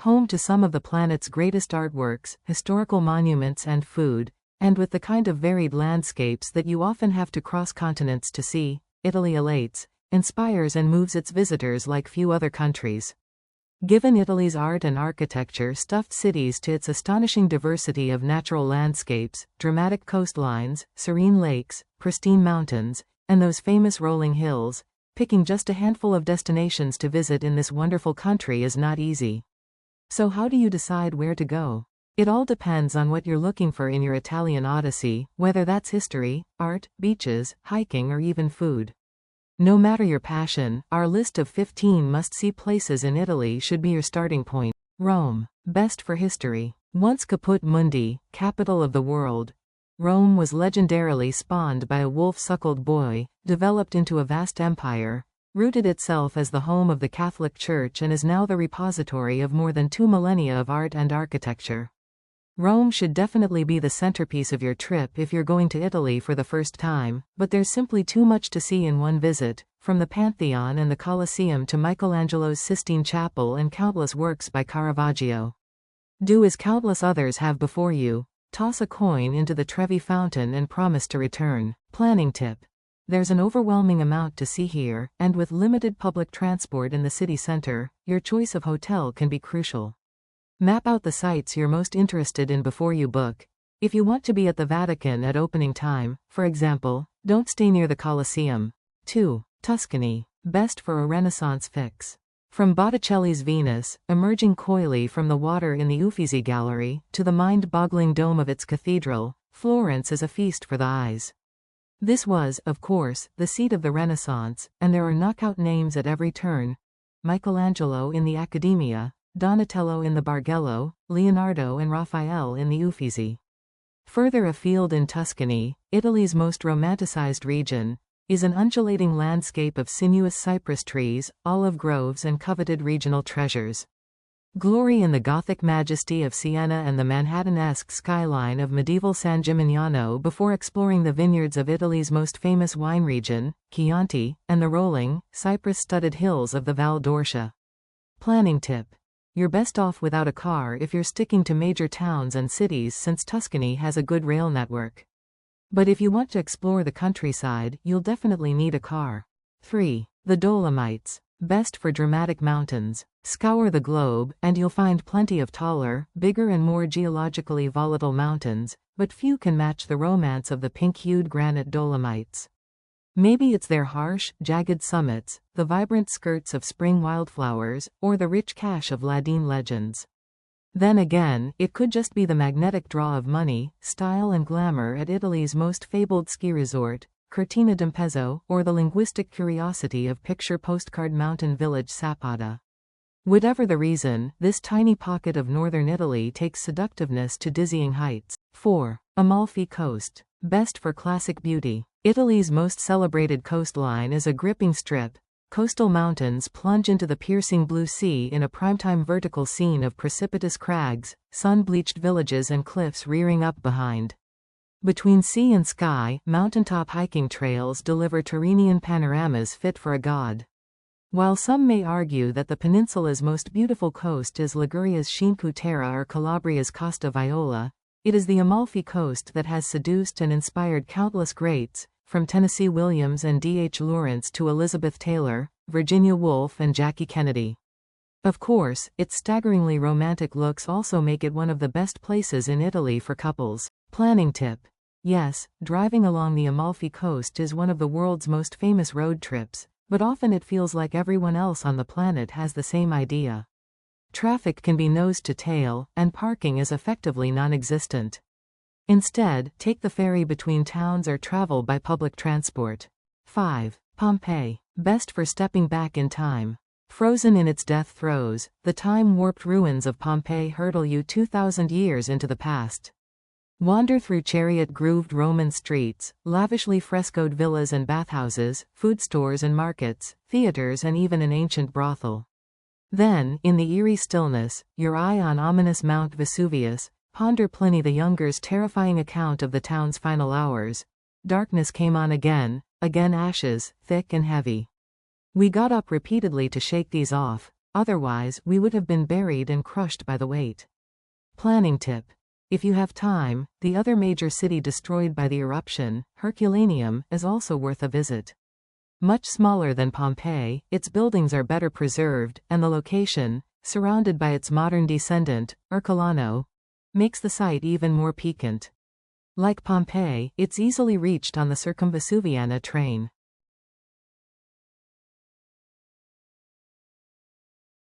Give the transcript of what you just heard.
home to some of the planet's greatest artworks, historical monuments and food, and with the kind of varied landscapes that you often have to cross continents to see, Italy elates, inspires and moves its visitors like few other countries. Given Italy's art and architecture stuffed cities to its astonishing diversity of natural landscapes, dramatic coastlines, serene lakes, pristine mountains, and those famous rolling hills, picking just a handful of destinations to visit in this wonderful country is not easy. So how do you decide where to go? It all depends on what you're looking for in your Italian odyssey, whether that's history, art, beaches, hiking or even food. No matter your passion, our list of 15 must-see places in Italy should be your starting point. Rome. Best for history. Once Caput Mundi, capital of the world, Rome was legendarily spawned by a wolf-suckled boy, developed into a vast empire, rooted itself as the home of the Catholic Church and is now the repository of more than 2 millennia of art and architecture. Rome should definitely be the centerpiece of your trip if you're going to Italy for the first time, but there's simply too much to see in one visit, from the Pantheon and the Colosseum to Michelangelo's Sistine Chapel and countless works by Caravaggio. Do as countless others have before you, toss a coin into the Trevi Fountain and promise to return. Planning tip. There's an overwhelming amount to see here, and with limited public transport in the city center, your choice of hotel can be crucial. Map out the sites you're most interested in before you book. If you want to be at the Vatican at opening time, for example, don't stay near the Colosseum. 2. Tuscany. Best for a Renaissance fix. From Botticelli's Venus, emerging coyly from the water in the Uffizi Gallery, to the mind-boggling dome of its cathedral, Florence is a feast for the eyes. This was, of course, the seat of the Renaissance, and there are knockout names at every turn. Michelangelo in the Accademia, Donatello in the Bargello, Leonardo and Raphael in the Uffizi. Further afield in Tuscany, Italy's most romanticized region, is an undulating landscape of sinuous cypress trees, olive groves and coveted regional treasures. Glory in the Gothic majesty of Siena and the Manhattan-esque skyline of medieval San Gimignano before exploring the vineyards of Italy's most famous wine region, Chianti, and the rolling, cypress-studded hills of the Val d'Orcia. Planning tip. You're best off without a car if you're sticking to major towns and cities since Tuscany has a good rail network. But if you want to explore the countryside, you'll definitely need a car. 3. The Dolomites. Best for dramatic mountains. Scour the globe, and you'll find plenty of taller, bigger and more geologically volatile mountains, but few can match the romance of the pink-hued granite Dolomites. Maybe it's their harsh, jagged summits, the vibrant skirts of spring wildflowers, or the rich cache of Ladine legends. Then again, it could just be the magnetic draw of money, style and glamour at Italy's most fabled ski resort, Cortina d'Ampezzo, or the linguistic curiosity of picture postcard mountain village Sappada. Whatever the reason, this tiny pocket of northern Italy takes seductiveness to dizzying heights. 4. Amalfi Coast. Best for classic beauty. Italy's most celebrated coastline is a gripping strip. Coastal mountains plunge into the piercing blue sea in a primetime vertical scene of precipitous crags, sun-bleached villages and cliffs rearing up behind. Between sea and sky, mountaintop hiking trails deliver Tyrrhenian panoramas fit for a god. While some may argue that the peninsula's most beautiful coast is Liguria's Cinque Terre or Calabria's Costa Viola, it is the Amalfi Coast that has seduced and inspired countless greats, from Tennessee Williams and D.H. Lawrence to Elizabeth Taylor, Virginia Woolf and Jackie Kennedy. Of course, its staggeringly romantic looks also make it one of the best places in Italy for couples. Planning tip. Yes, driving along the Amalfi Coast is one of the world's most famous road trips, but often it feels like everyone else on the planet has the same idea. Traffic can be nose to tail, and parking is effectively non-existent. Instead, take the ferry between towns or travel by public transport. 5. Pompeii. Best for stepping back in time. Frozen in its death throes, the time-warped ruins of Pompeii hurtle you 2,000 years into the past. Wander through chariot-grooved Roman streets, lavishly frescoed villas and bathhouses, food stores and markets, theaters and even an ancient brothel. Then, in the eerie stillness, your eye on ominous Mount Vesuvius, ponder Pliny the Younger's terrifying account of the town's final hours. Darkness came on again ashes, thick and heavy. We got up repeatedly to shake these off, Otherwise, we would have been buried and crushed by the weight. Planning tip. If you have time, the other major city destroyed by the eruption, Herculaneum, is also worth a visit. Much smaller than Pompeii, its buildings are better preserved, and the location, surrounded by its modern descendant, Ercolano, makes the site even more piquant. Like Pompeii, it's easily reached on the Circumvesuviana train.